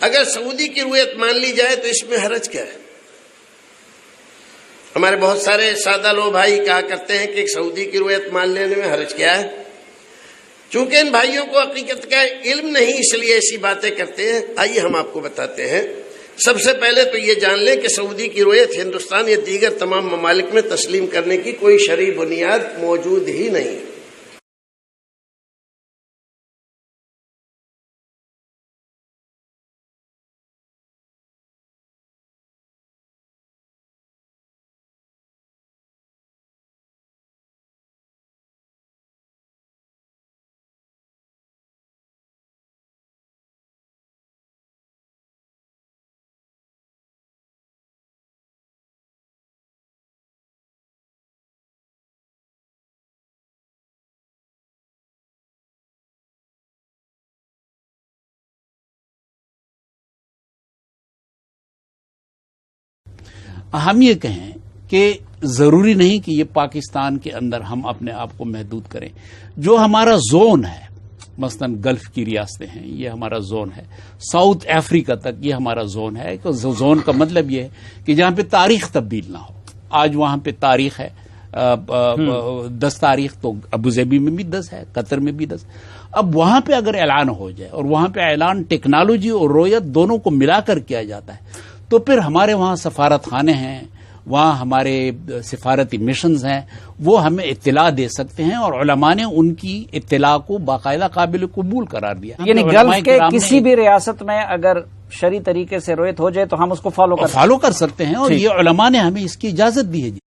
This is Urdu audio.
اگر سعودی کی روایت مان لی جائے تو اس میں حرج کیا ہے؟ ہمارے بہت سارے سادہ لوگ بھائی کہا کرتے ہیں کہ سعودی کی روایت مان لینے میں حرج کیا ہے؟ چونکہ ان بھائیوں کو حقیقت کا علم نہیں، اس لیے ایسی باتیں کرتے ہیں۔ آئیے ہم آپ کو بتاتے ہیں۔ سب سے پہلے تو یہ جان لیں کہ سعودی کی روایت ہندوستان یا دیگر تمام ممالک میں تسلیم کرنے کی کوئی شرعی بنیاد موجود ہی نہیں۔ ہم یہ کہیں کہ ضروری نہیں کہ یہ پاکستان کے اندر ہم اپنے آپ کو محدود کریں۔ جو ہمارا زون ہے، مثلا گلف کی ریاستیں ہیں، یہ ہمارا زون ہے، ساؤتھ افریقہ تک یہ ہمارا زون ہے۔ زون کا مطلب یہ ہے کہ جہاں پہ تاریخ تبدیل نہ ہو۔ آج وہاں پہ تاریخ ہے 10 تاریخ، تو ابوظہبی میں بھی 10 ہے، قطر میں بھی 10۔ اب وہاں پہ اگر اعلان ہو جائے، اور وہاں پہ اعلان ٹیکنالوجی اور رویت دونوں کو ملا کر کیا جاتا ہے، تو پھر ہمارے وہاں سفارت خانے ہیں، وہاں ہمارے سفارتی مشنز ہیں، وہ ہمیں اطلاع دے سکتے ہیں، اور علماء نے ان کی اطلاع کو باقاعدہ قابل قبول قرار دیا۔ یعنی گلف کے کسی بھی ریاست میں اگر شرعی طریقے سے رویت ہو جائے تو ہم اس کو فالو کر سکتے ہیں، اور یہ علماء نے ہمیں اس کی اجازت دی ہے۔